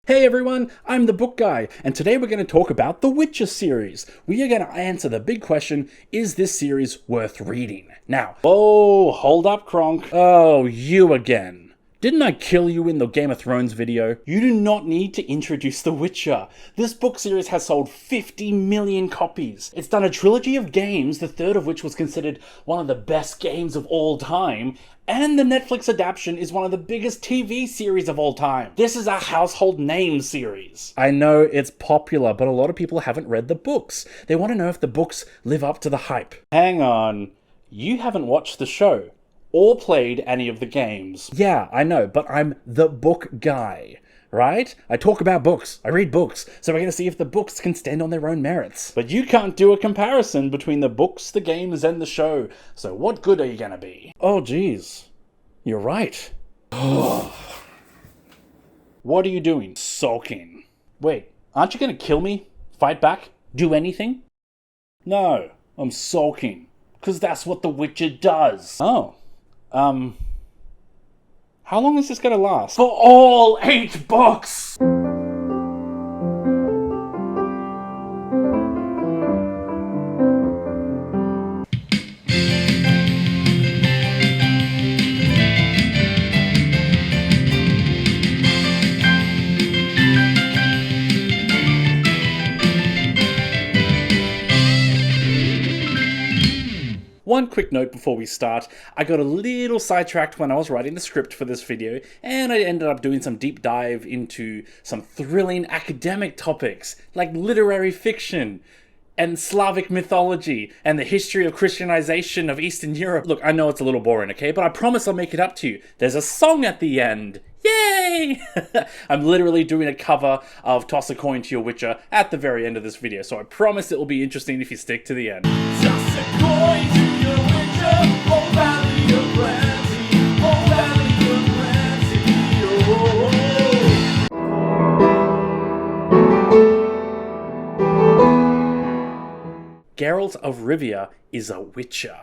Hey everyone, I'm the Book Guy, and today we're going to talk about the Witcher series. We are going to answer the big question, is this series worth reading? Now, oh, hold up, Kronk. Oh, you again. Didn't I kill you in the Game of Thrones video? You do not need to introduce The Witcher. This book series has sold 50 million copies. It's done a trilogy of games, the third of which was considered one of the best games of all time, and the Netflix adaptation is one of the biggest TV series of all time. This is a household name series. I know it's popular, but a lot of people haven't read the books. They want to know if the books live up to the hype. Hang on, you haven't watched the show or played any of the games. Yeah, I know, but I'm the book guy, right? I talk about books, I read books, so we're going to see if the books can stand on their own merits. But you can't do a comparison between the books, the games, and the show, so what good are you going to be? Oh, geez. You're right. What are you doing? Sulking. Wait, aren't you going to kill me? Fight back? Do anything? No, I'm sulking. Because that's what the Witcher does. Oh. How long is this going to last? For all 8 books! One quick note before we start, I got a little sidetracked when I was writing the script for this video, and I ended up doing some deep dive into some thrilling academic topics, like literary fiction, and Slavic mythology, and the history of Christianization of Eastern Europe. Look, I know it's a little boring, okay, but I promise I'll make it up to you. There's a song at the end. Yay! I'm literally doing a cover of Toss a Coin to Your Witcher at the very end of this video, so I promise it will be interesting if you stick to the end. Toss a coin to your Witcher, oh valley of Ramsey, oh valley of Ramsey, oh. Geralt of Rivia is a Witcher.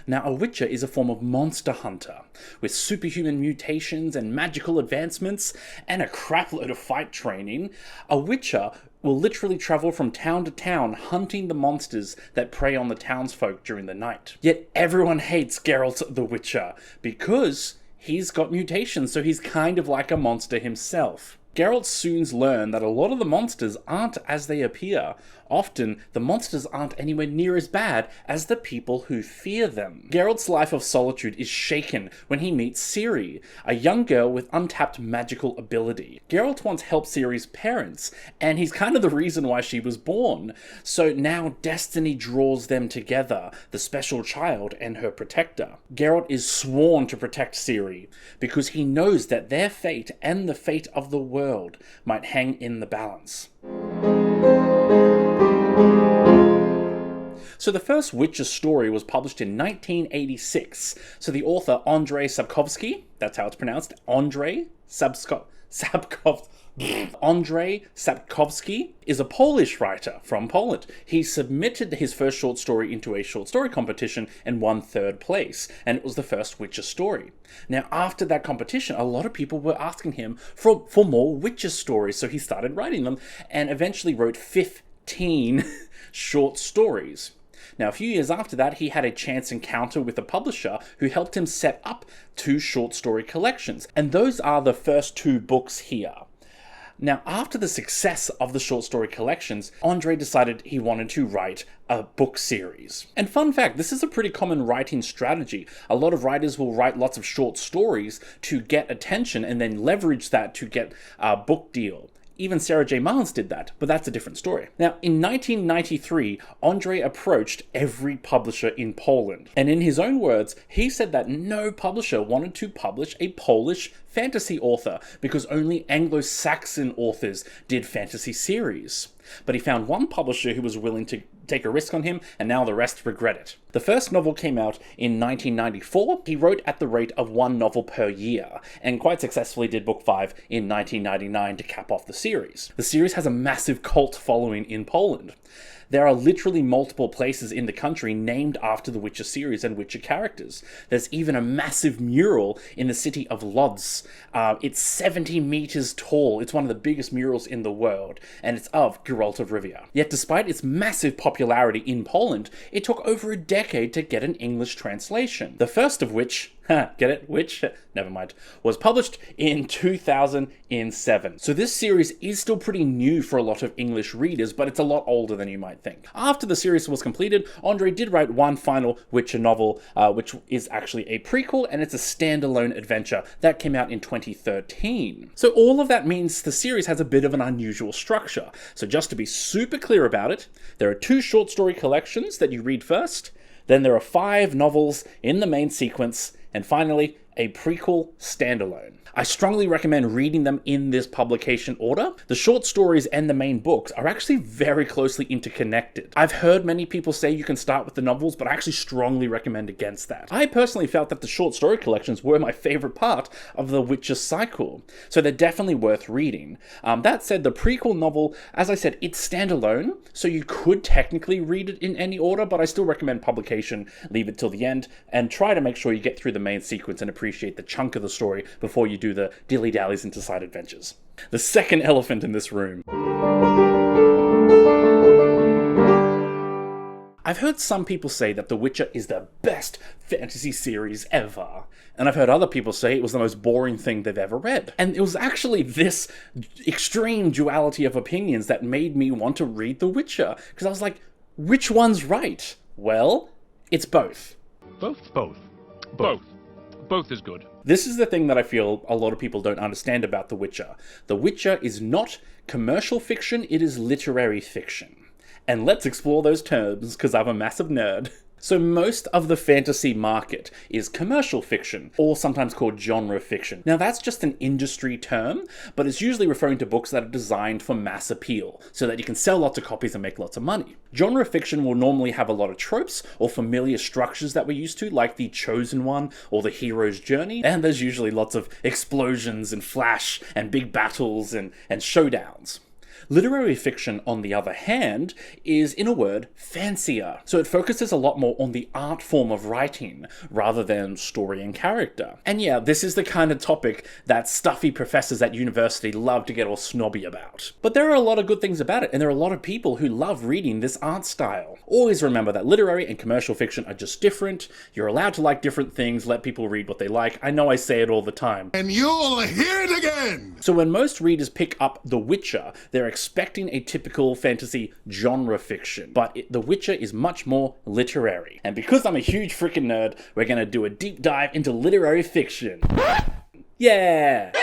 Now, a Witcher is a form of monster hunter, with superhuman mutations and magical advancements, and a crapload of fight training. A Witcher will literally travel from town to town hunting the monsters that prey on the townsfolk during the night. Yet everyone hates Geralt the Witcher, because he's got mutations, so he's kind of like a monster himself. Geralt soon learns that a lot of the monsters aren't as they appear. Often, the monsters aren't anywhere near as bad as the people who fear them. Geralt's life of solitude is shaken when he meets Ciri, a young girl with untapped magical ability. Geralt once helped Ciri's parents, and he's kind of the reason why she was born. So now destiny draws them together, the special child and her protector. Geralt is sworn to protect Ciri, because he knows that their fate and the fate of the world might hang in the balance. So the first Witcher story was published in 1986. So the author Andrzej Sapkowski, that's how it's pronounced, Andrzej Sapkowski is a Polish writer from Poland. He submitted his first short story into a short story competition and won 3rd place, and it was the first Witcher story. Now, after that competition, a lot of people were asking him for more Witcher stories, so he started writing them and eventually wrote 15 short stories. Now, a few years after that, he had a chance encounter with a publisher who helped him set up 2 short story collections, and those are the first 2 books here. Now, after the success of the short story collections, Andrzej decided he wanted to write a book series. And fun fact, this is a pretty common writing strategy. A lot of writers will write lots of short stories to get attention and then leverage that to get a book deal. Even Sarah J. Maas did that, but that's a different story. Now, in 1993, Andrzej approached every publisher in Poland. And in his own words, he said that no publisher wanted to publish a Polish fantasy author because only Anglo-Saxon authors did fantasy series. But he found one publisher who was willing to take a risk on him, and now the rest regret it. The first novel came out in 1994. He wrote at the rate of one novel per year, and quite successfully did book 5 in 1999 to cap off the series. The series has a massive cult following in Poland. There are literally multiple places in the country named after the Witcher series and Witcher characters. There's even a massive mural in the city of Lodz. It's 70 meters tall. It's one of the biggest murals in the world, and it's of Geralt of Rivia. Yet despite its massive popularity in Poland, it took over a decade to get an English translation. The first of which, get it? Which? Never mind. Was published in 2007. So this series is still pretty new for a lot of English readers, but it's a lot older than you might think. After the series was completed, Andre did write one final Witcher novel, which is actually a prequel, and it's a standalone adventure that came out in 2013. So all of that means the series has a bit of an unusual structure. So just to be super clear about it, there are 2 short story collections that you read first, then there are 5 novels in the main sequence, and finally, a prequel standalone. I strongly recommend reading them in this publication order. The short stories and the main books are actually very closely interconnected. I've heard many people say you can start with the novels, but I actually strongly recommend against that. I personally felt that the short story collections were my favorite part of the Witcher cycle, so they're definitely worth reading. That said, the prequel novel, as I said, it's standalone, so you could technically read it in any order, but I still recommend publication, leave it till the end, and try to make sure you get through the main sequence and appreciate the chunk of the story before you do the dilly-dallies into side adventures. The second elephant in this room. I've heard some people say that The Witcher is the best fantasy series ever, and I've heard other people say it was the most boring thing they've ever read. And it was actually this extreme duality of opinions that made me want to read The Witcher, because I was like, which one's right? Well, it's both. Both is good. This is the thing that I feel a lot of people don't understand about The Witcher. The Witcher is not commercial fiction, it is literary fiction. And let's explore those terms, because I'm a massive nerd. So most of the fantasy market is commercial fiction, or sometimes called genre fiction. Now that's just an industry term, but it's usually referring to books that are designed for mass appeal, so that you can sell lots of copies and make lots of money. Genre fiction will normally have a lot of tropes or familiar structures that we're used to, like the chosen one or the hero's journey, and there's usually lots of explosions and flash and big battles and showdowns. Literary fiction, on the other hand, is, in a word, fancier. So it focuses a lot more on the art form of writing, rather than story and character. And yeah, this is the kind of topic that stuffy professors at university love to get all snobby about. But there are a lot of good things about it, and there are a lot of people who love reading this art style. Always remember that literary and commercial fiction are just different. You're allowed to like different things, let people read what they like. I know I say it all the time. And you'll hear it again! So when most readers pick up The Witcher, they're expecting a typical fantasy genre fiction, but The Witcher is much more literary. And because I'm a huge freaking nerd, we're gonna do a deep dive into literary fiction. Yeah!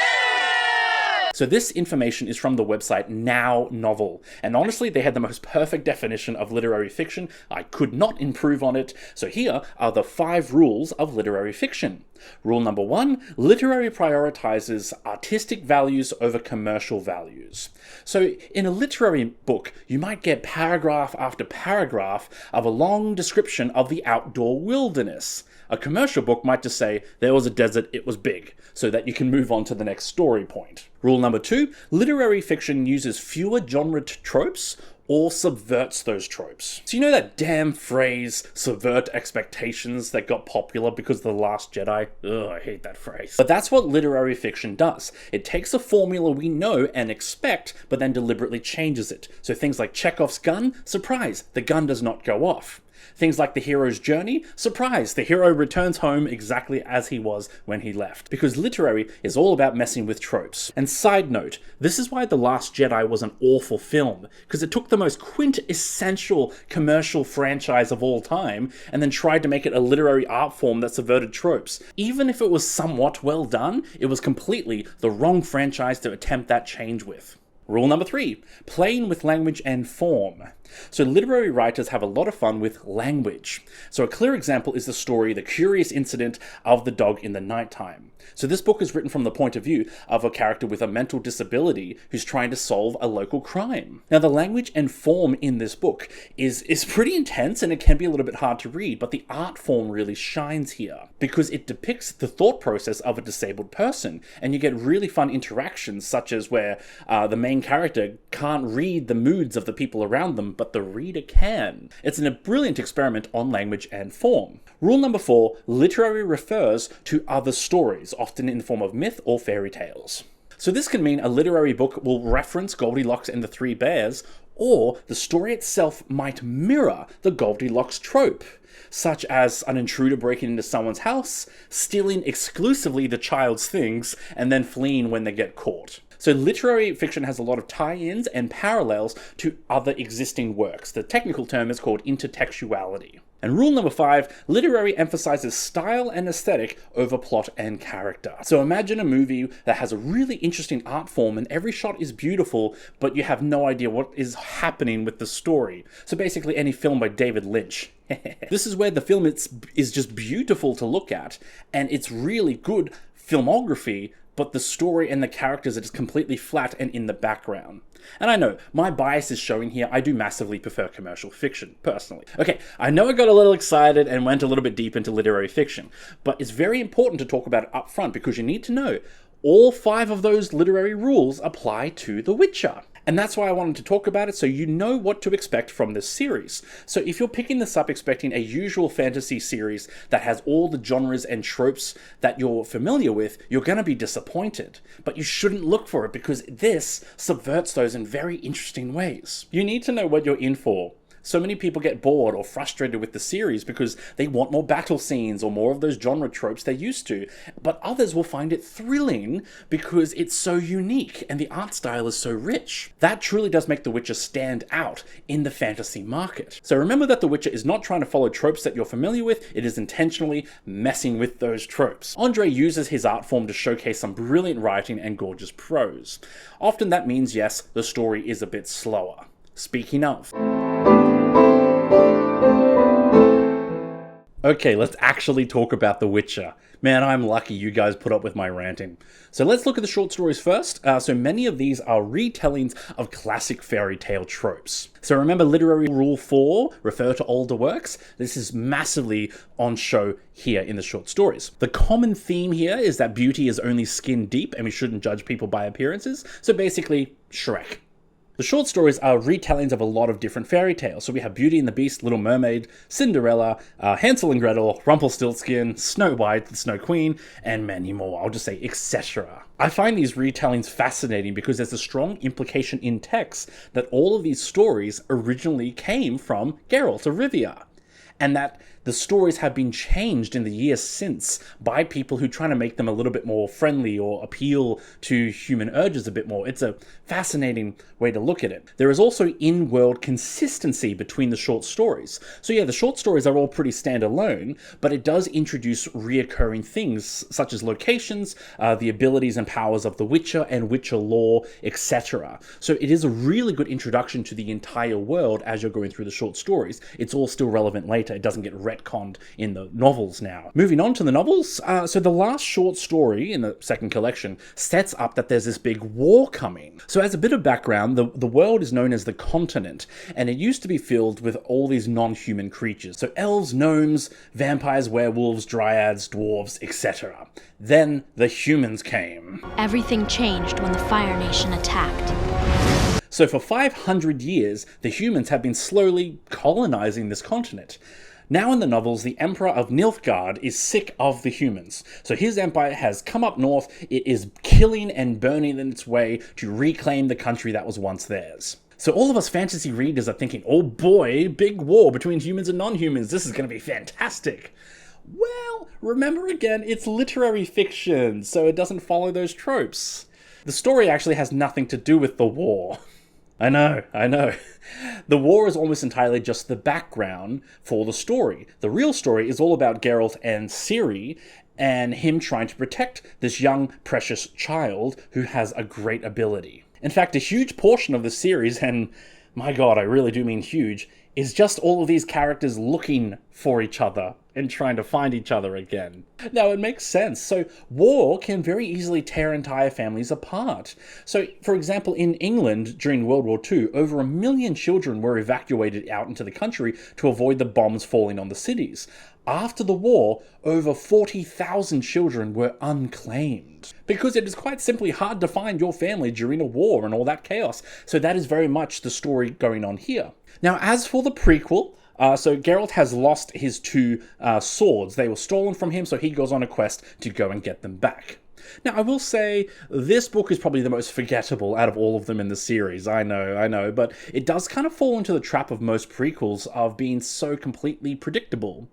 So this information is from the website Now Novel, and honestly they had the most perfect definition of literary fiction. I could not improve on it, so here are the 5 rules of literary fiction. Rule number 1, literary prioritizes artistic values over commercial values. So in a literary book, you might get paragraph after paragraph of a long description of the outdoor wilderness. A commercial book might just say, there was a desert, it was big, so that you can move on to the next story point. Rule number 2, literary fiction uses fewer genre tropes or subverts those tropes. So you know that damn phrase, subvert expectations, that got popular because of The Last Jedi? Ugh, I hate that phrase. But that's what literary fiction does. It takes a formula we know and expect, but then deliberately changes it. So things like Chekhov's gun, surprise, the gun does not go off. Things like the hero's journey, surprise, the hero returns home exactly as he was when he left. Because literary is all about messing with tropes. And side note, this is why The Last Jedi was an awful film, because it took the most quintessential commercial franchise of all time and then tried to make it a literary art form that subverted tropes. Even if it was somewhat well done, it was completely the wrong franchise to attempt that change with. Rule number 3, playing with language and form. So literary writers have a lot of fun with language. So a clear example is the story The Curious Incident of the Dog in the Nighttime. So this book is written from the point of view of a character with a mental disability who's trying to solve a local crime. Now the language and form in this book is pretty intense, and it can be a little bit hard to read, but the art form really shines here because it depicts the thought process of a disabled person, and you get really fun interactions such as where the main character can't read the moods of the people around them, but the reader can. It's a brilliant experiment on language and form. Rule number 4, literary refers to other stories, often in the form of myth or fairy tales. So this can mean a literary book will reference Goldilocks and the Three Bears, or the story itself might mirror the Goldilocks trope, such as an intruder breaking into someone's house, stealing exclusively the child's things, and then fleeing when they get caught. So literary fiction has a lot of tie-ins and parallels to other existing works. The technical term is called intertextuality. And rule number 5, literary emphasizes style and aesthetic over plot and character. So imagine a movie that has a really interesting art form and every shot is beautiful, but you have no idea what is happening with the story. So basically any film by David Lynch. This is where the film is just beautiful to look at, and it's really good filmography, but the story and the characters are just completely flat and in the background. And I know, my bias is showing here. I do massively prefer commercial fiction, personally. Okay, I know I got a little excited and went a little bit deep into literary fiction, but it's very important to talk about it up front because you need to know all 5 of those literary rules apply to The Witcher. And that's why I wanted to talk about it, so you know what to expect from this series. So if you're picking this up expecting a usual fantasy series that has all the genres and tropes that you're familiar with, you're going to be disappointed. But you shouldn't look for it because this subverts those in very interesting ways. You need to know what you're in for. So many people get bored or frustrated with the series because they want more battle scenes or more of those genre tropes they're used to. But others will find it thrilling because it's so unique and the art style is so rich. That truly does make The Witcher stand out in the fantasy market. So remember that The Witcher is not trying to follow tropes that you're familiar with, it is intentionally messing with those tropes. Andre uses his art form to showcase some brilliant writing and gorgeous prose. Often that means, yes, the story is a bit slower. Speaking of. Okay, let's actually talk about The Witcher. Man, I'm lucky you guys put up with my ranting. So let's look at the short stories first. So many of these are retellings of classic fairy tale tropes. So remember literary rule 4, refer to older works? This is massively on show here in the short stories. The common theme here is that beauty is only skin deep and we shouldn't judge people by appearances. So basically, Shrek. The short stories are retellings of a lot of different fairy tales. So we have Beauty and the Beast, Little Mermaid, Cinderella, Hansel and Gretel, Rumpelstiltskin, Snow White, the Snow Queen, and many more. I'll just say etc. I find these retellings fascinating because there's a strong implication in text that all of these stories originally came from Geralt of Rivia, and that the stories have been changed in the years since by people who try to make them a little bit more friendly or appeal to human urges a bit more. It's a fascinating way to look at it. There is also in-world consistency between the short stories. So yeah, the short stories are all pretty standalone, but it does introduce reoccurring things such as locations, the abilities and powers of the Witcher and Witcher lore, etc. So it is a really good introduction to the entire world as you're going through the short stories. It's all still relevant later. It doesn't get retconned in the novels now. Moving on to the novels, so the last short story in the second collection sets up that there's this big war coming. So as a bit of background, the world is known as the continent, and it used to be filled with all these non-human creatures. So elves, gnomes, vampires, werewolves, dryads, dwarves, etc. Then the humans came. Everything changed when the Fire Nation attacked. So for 500 years, the humans have been slowly colonizing this continent. Now in the novels, the Emperor of Nilfgaard is sick of the humans. So his empire has come up north, it is killing and burning in its way to reclaim the country that was once theirs. So all of us fantasy readers are thinking, oh boy, big war between humans and non-humans, this is going to be fantastic. Well, remember again, it's literary fiction, so it doesn't follow those tropes. The story actually has nothing to do with the war. I know. The war is almost entirely just the background for the story. The real story is all about Geralt and Ciri and him trying to protect this young, precious child who has a great ability. In fact, a huge portion of the series, and my god, I really do mean huge, is just all of these characters looking for each other and trying to find each other again. Now, it makes sense. So, war can very easily tear entire families apart. So, for example, in England during World War II, over 1 million children were evacuated out into the country to avoid the bombs falling on the cities. After the war, over 40,000 children were unclaimed. Because it is quite simply hard to find your family during a war and all that chaos. So that is very much the story going on here. Now, as for the prequel, so Geralt has lost his 2 swords. They were stolen from him, so he goes on a quest to go and get them back. Now, I will say, this book is probably the most forgettable out of all of them in the series. I know, but it does kind of fall into the trap of most prequels of being so completely predictable.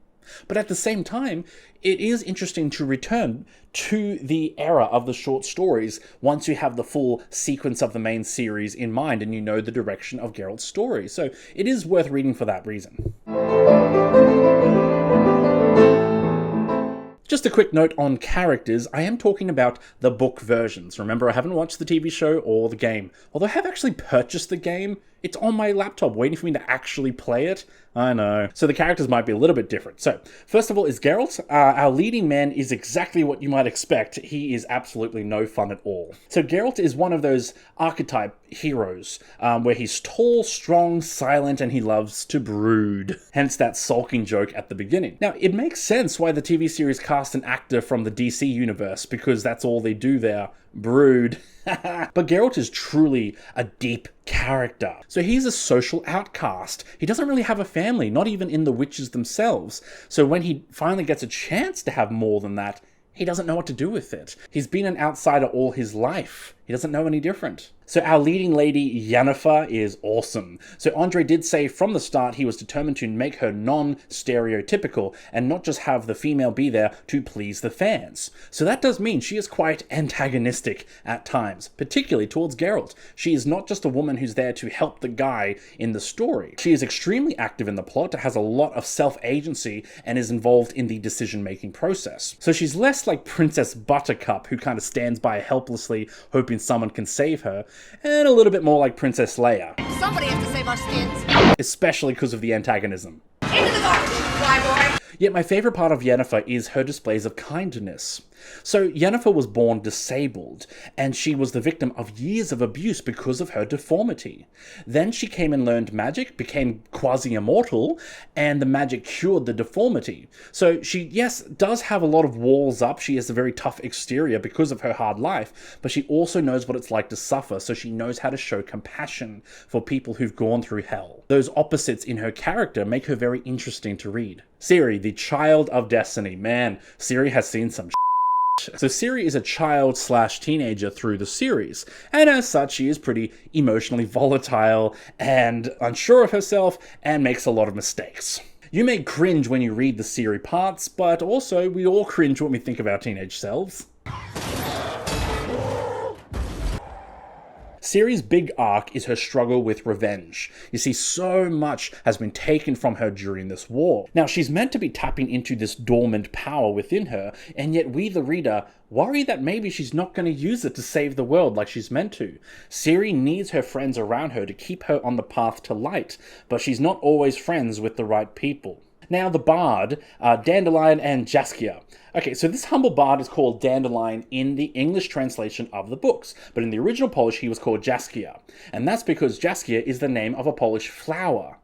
But at the same time, it is interesting to return to the era of the short stories once you have the full sequence of the main series in mind and you know the direction of Geralt's story. So it is worth reading for that reason. Just a quick note on characters, I am talking about the book versions. Remember, I haven't watched the TV show or the game. Although I have actually purchased the game, it's on my laptop waiting for me to actually play it. I know. So the characters might be a little bit different. So, first of all is Geralt. Our leading man is exactly what you might expect. He is absolutely no fun at all. So Geralt is one of those archetype heroes, where he's tall, strong, silent, and he loves to brood. Hence that sulking joke at the beginning. Now, it makes sense why the TV series cast an actor from the DC universe, because that's all they do there. Brood. But Geralt is truly a deep character. So he's a social outcast. He doesn't really have a family, not even in the witches themselves. So when he finally gets a chance to have more than that, he doesn't know what to do with it. He's been an outsider all his life. He doesn't know any different. So our leading lady, Yennefer, is awesome. So Andre did say from the start he was determined to make her non-stereotypical and not just have the female be there to please the fans. So that does mean she is quite antagonistic at times, particularly towards Geralt. She is not just a woman who's there to help the guy in the story. She is extremely active in the plot, has a lot of self-agency, and is involved in the decision-making process. So she's less like Princess Buttercup, who kind of stands by helplessly hoping someone can save her, and a little bit more like Princess Leia. Somebody has to save our skins. Especially because of the antagonism. Into the garden, fly boy. Yet my favorite part of Yennefer is her displays of kindness. So Yennefer was born disabled, and she was the victim of years of abuse because of her deformity. Then she came and learned magic, became quasi-immortal, and the magic cured the deformity. So she, yes, does have a lot of walls up. She has a very tough exterior because of her hard life, but she also knows what it's like to suffer, so she knows how to show compassion for people who've gone through hell. Those opposites in her character make her very interesting to read. Ciri, the child of destiny. Man, Ciri has seen some So Ciri is a child/teenager through the series, and as such she is pretty emotionally volatile and unsure of herself and makes a lot of mistakes. You may cringe when you read the Ciri parts, but also we all cringe when we think of our teenage selves. Ciri's big arc is her struggle with revenge. You see, so much has been taken from her during this war. Now, she's meant to be tapping into this dormant power within her, and yet we, the reader, worry that maybe she's not going to use it to save the world like she's meant to. Ciri needs her friends around her to keep her on the path to light, but she's not always friends with the right people. Now, the bard, Dandelion and Jaskia. Okay, so this humble bard is called Dandelion in the English translation of the books, but in the original Polish he was called Jaskia, and that's because Jaskia is the name of a Polish flower.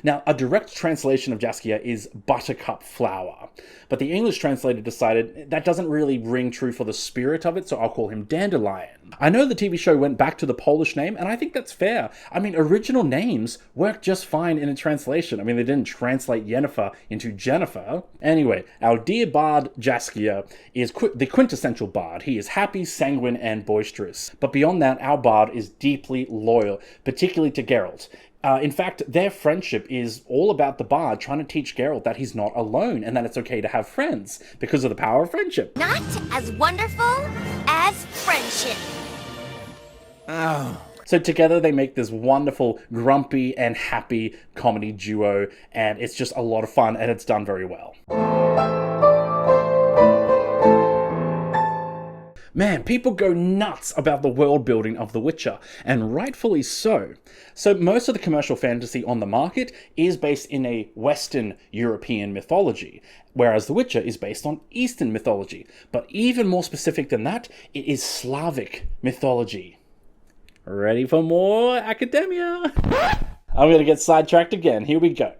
Now, a direct translation of Jaskia is buttercup flower, but the English translator decided that doesn't really ring true for the spirit of it, so I'll call him Dandelion. I know the TV show went back to the Polish name, and I think that's fair. I mean, original names work just fine in a translation. I mean, they didn't translate Yennefer into Jennifer. Anyway, our dear bard Jaskia is the quintessential bard. He is happy, sanguine, and boisterous. But beyond that, our bard is deeply loyal, particularly to Geralt. In fact, their friendship is all about the bard trying to teach Geralt that he's not alone and that it's okay to have friends because of the power of friendship. Not as wonderful as friendship. So together they make this wonderful, grumpy and happy comedy duo, and it's just a lot of fun and it's done very well. Man, people go nuts about the world building of The Witcher, and rightfully so. So most of the commercial fantasy on the market is based in a Western European mythology, whereas The Witcher is based on Eastern mythology. But even more specific than that, it is Slavic mythology. Ready for more academia? I'm gonna get sidetracked again. Here we go.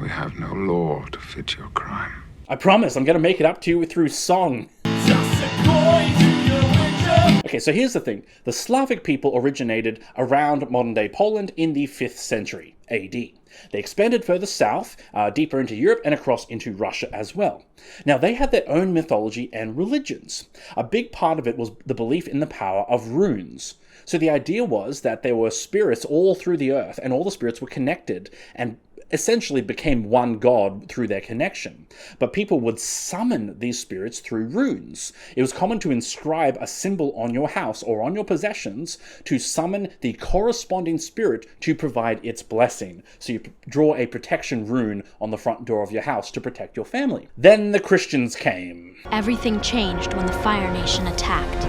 We have no law to fit your crime. I promise I'm gonna make it up to you through song. Just a coin to your Witcher. Okay, so here's the thing. The Slavic people originated around modern-day Poland in the 5th century AD. They expanded further south, deeper into Europe, and across into Russia as well. Now, they had their own mythology and religions. A big part of it was the belief in the power of runes. So the idea was that there were spirits all through the earth, and all the spirits were connected, and essentially became one god through their connection. But people would summon these spirits through runes. It was common to inscribe a symbol on your house or on your possessions to summon the corresponding spirit to provide its blessing. So you draw a protection rune on the front door of your house to protect your family. Then the Christians came. Everything changed when the Fire Nation attacked.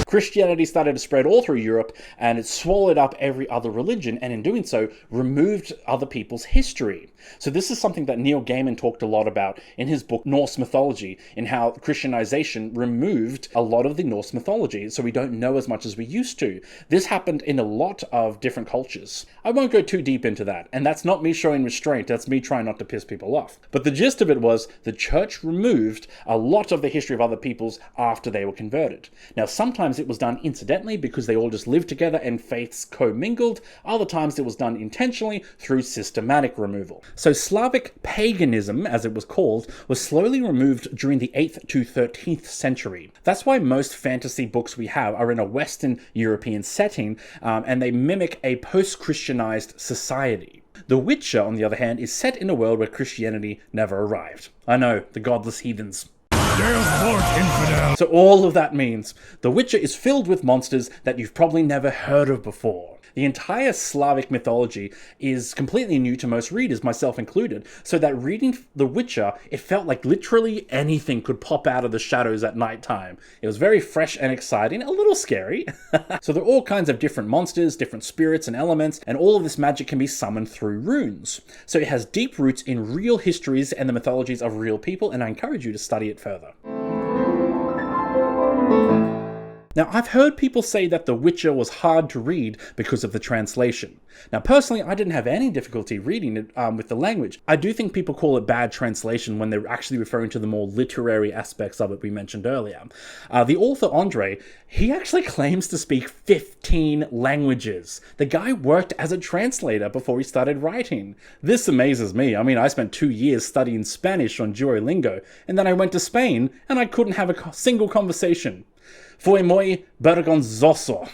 Christianity started to spread all through Europe, and it swallowed up every other religion, and in doing so, removed other people's history. So this is something that Neil Gaiman talked a lot about in his book Norse Mythology, in how Christianization removed a lot of the Norse mythology, so we don't know as much as we used to. This happened in a lot of different cultures. I won't go too deep into that, and that's not me showing restraint, that's me trying not to piss people off. But the gist of it was, the church removed a lot of the history of other peoples after they were converted. Now, sometimes it was done incidentally because they all just lived together and faiths commingled. Other times it was done intentionally through systematic removal. So Slavic paganism, as it was called, was slowly removed during the 8th to 13th century. That's why most fantasy books we have are in a Western European setting, and they mimic a post-Christianized society. The Witcher, on the other hand, is set in a world where Christianity never arrived. I know, the godless heathens. So all of that means The Witcher is filled with monsters that you've probably never heard of before. The entire Slavic mythology is completely new to most readers, myself included, so that reading The Witcher, it felt like literally anything could pop out of the shadows at nighttime. It was very fresh and exciting, a little scary. So there are all kinds of different monsters, different spirits and elements, and all of this magic can be summoned through runes. So it has deep roots in real histories and the mythologies of real people, and I encourage you to study it further. Now, I've heard people say that The Witcher was hard to read because of the translation. Now, personally, I didn't have any difficulty reading it with the language. I do think people call it bad translation when they're actually referring to the more literary aspects of it we mentioned earlier. The author, Andre, he actually claims to speak 15 languages. The guy worked as a translator before he started writing. This amazes me. I mean, I spent 2 years studying Spanish on Duolingo, and then I went to Spain, and I couldn't have a single conversation. Foi moi vergonzoso.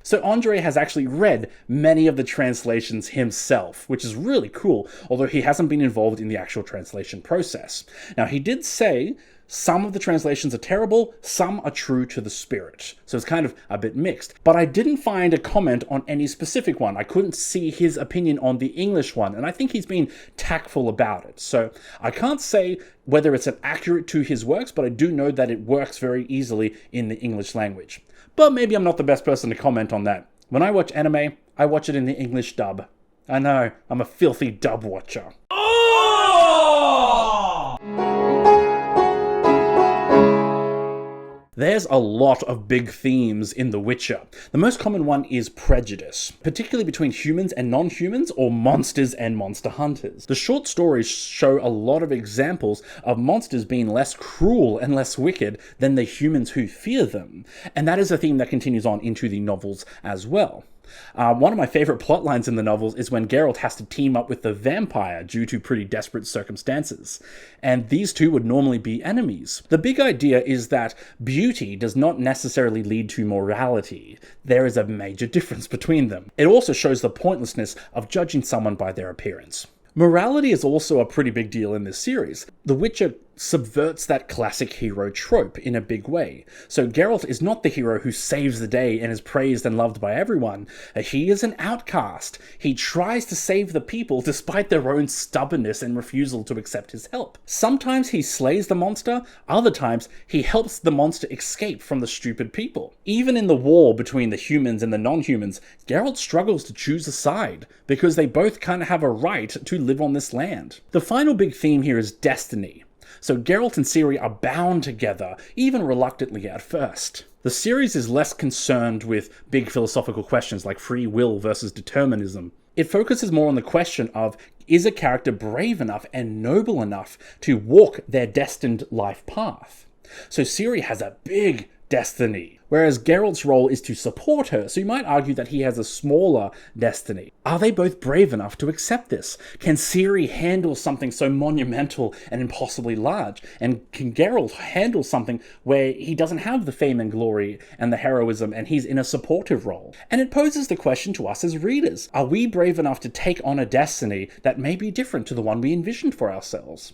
So Andre has actually read many of the translations himself, which is really cool, although he hasn't been involved in the actual translation process. Now, he did say some of the translations are terrible, some are true to the spirit. So it's kind of a bit mixed. But I didn't find a comment on any specific one. I couldn't see his opinion on the English one, and I think he's been tactful about it. So I can't say whether it's accurate to his works, but I do know that it works very easily in the English language. But maybe I'm not the best person to comment on that. When I watch anime, I watch it in the English dub. I know, I'm a filthy dub watcher. There's a lot of big themes in The Witcher. The most common one is prejudice, particularly between humans and non-humans, or monsters and monster hunters. The short stories show a lot of examples of monsters being less cruel and less wicked than the humans who fear them. And that is a theme that continues on into the novels as well. One of my favorite plot lines in the novels is when Geralt has to team up with the vampire due to pretty desperate circumstances. And these two would normally be enemies. The big idea is that beauty does not necessarily lead to morality. There is a major difference between them. It also shows the pointlessness of judging someone by their appearance. Morality is also a pretty big deal in this series. The Witcher subverts that classic hero trope in a big way. So Geralt is not the hero who saves the day and is praised and loved by everyone. He is an outcast. He tries to save the people despite their own stubbornness and refusal to accept his help. Sometimes he slays the monster, other times he helps the monster escape from the stupid people. Even in the war between the humans and the non-humans, Geralt struggles to choose a side, because they both kind of have a right to live on this land. The final big theme here is destiny. So Geralt and Ciri are bound together, even reluctantly at first. The series is less concerned with big philosophical questions like free will versus determinism. It focuses more on the question of, is a character brave enough and noble enough to walk their destined life path? So Ciri has a big destiny, whereas Geralt's role is to support her, so you might argue that he has a smaller destiny. Are they both brave enough to accept this? Can Ciri handle something so monumental and impossibly large? And can Geralt handle something where he doesn't have the fame and glory and the heroism and he's in a supportive role? And it poses the question to us as readers. Are we brave enough to take on a destiny that may be different to the one we envisioned for ourselves?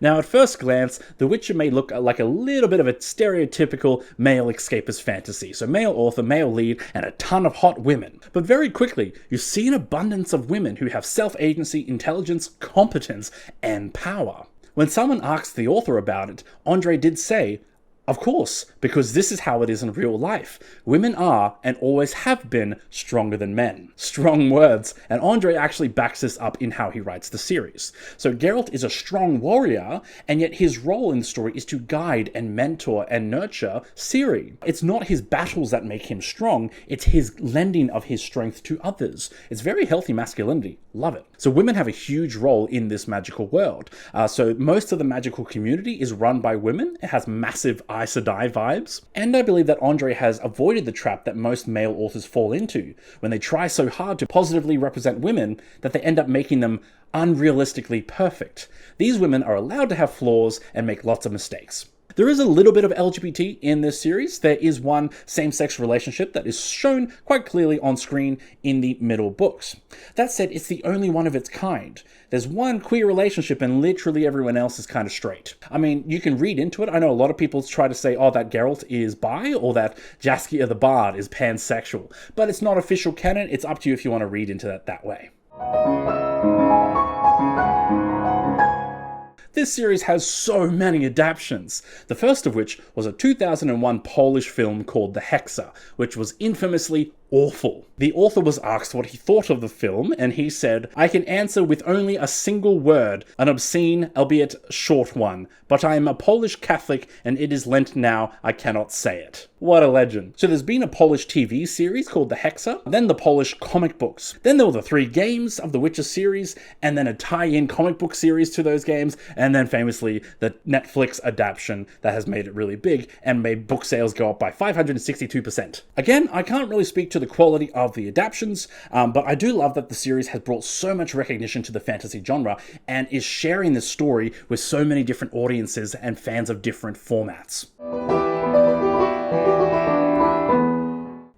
Now, at first glance, The Witcher may look like a little bit of a stereotypical male escapist fantasy. So male author, male lead, and a ton of hot women. But very quickly, you see an abundance of women who have self-agency, intelligence, competence, and power. When someone asked the author about it, Andre did say, "Of course, because this is how it is in real life. Women are, and always have been, stronger than men." Strong words, and Andre actually backs this up in how he writes the series. So Geralt is a strong warrior, and yet his role in the story is to guide and mentor and nurture Ciri. It's not his battles that make him strong, it's his lending of his strength to others. It's very healthy masculinity. Love it. So women have a huge role in this magical world. So most of the magical community is run by women. It has massive Aes Sedai vibes. And I believe that Andre has avoided the trap that most male authors fall into, when they try so hard to positively represent women that they end up making them unrealistically perfect. These women are allowed to have flaws and make lots of mistakes. There is a little bit of LGBT in this series. There is one same-sex relationship that is shown quite clearly on screen in the middle books. That said, it's the only one of its kind. There's one queer relationship and literally everyone else is kind of straight. I mean, you can read into it. I know a lot of people try to say, oh, that Geralt is bi, or that Jaskier the Bard is pansexual. But it's not official canon. It's up to you if you want to read into that way. This series has so many adaptations, the first of which was a 2001 Polish film called The Hexa, which was infamously awful. The author was asked what he thought of the film, and he said, "I can answer with only a single word, an obscene, albeit short one, but I am a Polish Catholic, and it is Lent now, I cannot say it." What a legend. So there's been a Polish TV series called The Hexa, then the Polish comic books. Then there were the 3 games of the Witcher series, and then a tie-in comic book series to those games, and then famously the Netflix adaptation that has made it really big and made book sales go up by 562%. Again, I can't really speak to the quality of the adaptions, but I do love that the series has brought so much recognition to the fantasy genre and is sharing this story with so many different audiences and fans of different formats.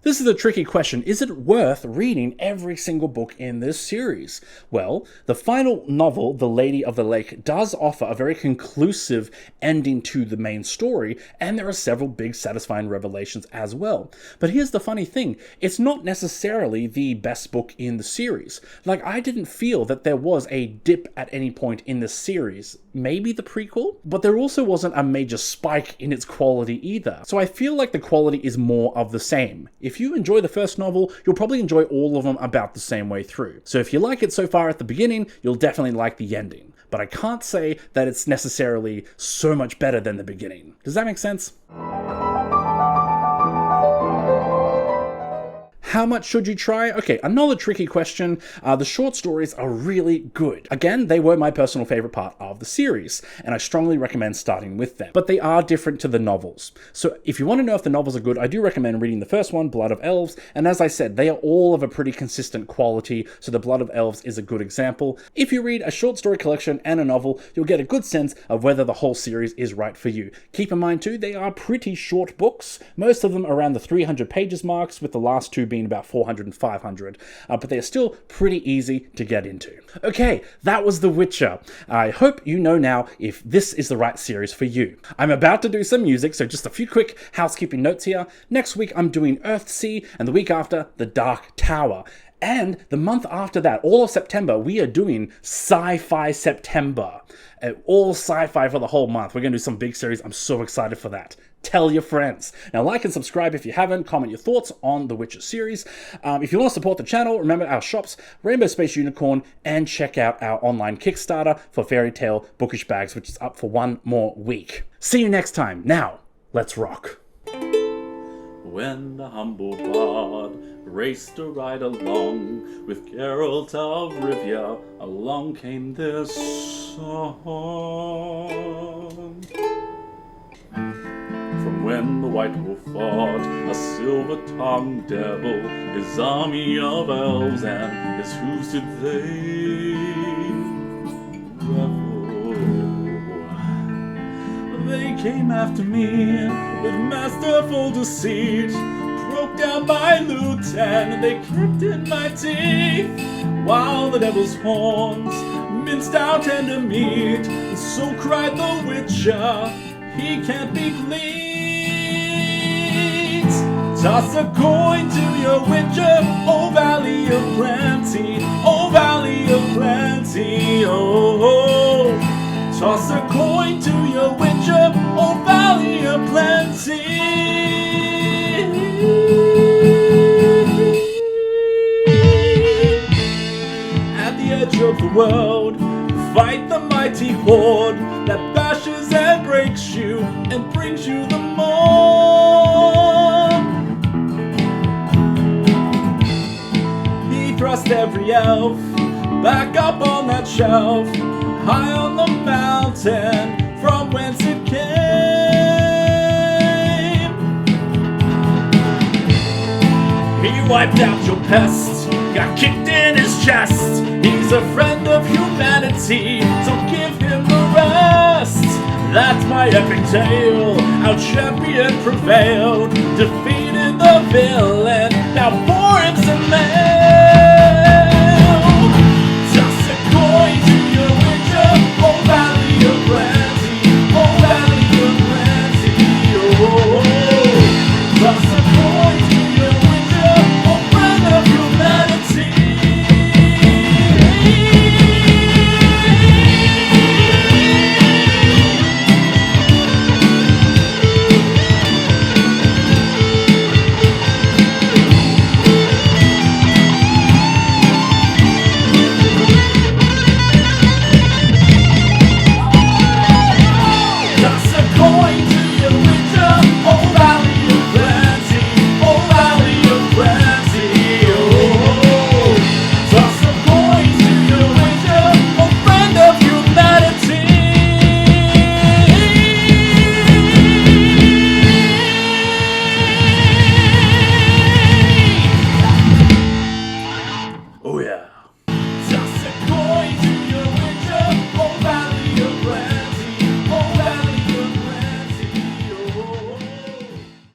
This is a tricky question. Is it worth reading every single book in this series? Well, the final novel, The Lady of the Lake, does offer a very conclusive ending to the main story, and there are several big satisfying revelations as well. But here's the funny thing. It's not necessarily the best book in the series. Like, I didn't feel that there was a dip at any point in the series. Maybe the prequel? But there also wasn't a major spike in its quality either. So I feel like the quality is more of the same. If you enjoy the first novel, you'll probably enjoy all of them about the same way through. So if you like it so far at the beginning, you'll definitely like the ending. But I can't say that it's necessarily so much better than the beginning. Does that make sense? How much should you try? Okay, another tricky question. The short stories are really good. Again, they were my personal favorite part of the series, and I strongly recommend starting with them. But they are different to the novels. So if you want to know if the novels are good, I do recommend reading the first one, Blood of Elves, and as I said, they are all of a pretty consistent quality, so the Blood of Elves is a good example. If you read a short story collection and a novel, you'll get a good sense of whether the whole series is right for you. Keep in mind too, they are pretty short books, most of them around the 300 pages marks, with the last 2 being between about 400 and 500, but they're still pretty easy to get into. Okay, that was The Witcher. I hope you know now if this is the right series for you. I'm about to do some music, so just a few quick housekeeping notes here. Next week I'm doing Earthsea, and the week after, The Dark Tower. And the month after that, all of September, we are doing Sci-Fi September. All sci-fi for the whole month. We're going to do some big series. I'm so excited for that. Tell your friends. Now, like and subscribe if you haven't. Comment your thoughts on the Witcher series. If you want to support the channel, remember our shops, Rainbow Space Unicorn, and check out our online Kickstarter for Fairy Tale Bookish Bags, which is up for one more week. See you next time. Now, let's rock. When the humble bard raced a ride along with Geralt of Rivia, along came this song. From when the White Wolf fought a silver-tongued devil, his army of elves and his hooves did they revel. They came after me with masterful deceit, broke down my lute and they kicked in my teeth, while the devil's horns minced out tender meat, and so cried the Witcher, he can't be bleed. Toss a coin to your Witcher, oh Valley of Plenty, oh Valley of Plenty, oh. Toss a coin to your Witcher, oh Valley of Plenty. At the edge of the world, fight the mighty horde that bashes and breaks you and brings you the more. He thrust every elf back up on that shelf, high on the mountain from whence it came. He wiped out your pest, got kicked in his chest. He's a friend of humanity, so give him the rest. That's my epic tale. Our champion prevailed, defeated the villain. Now pour him some ale.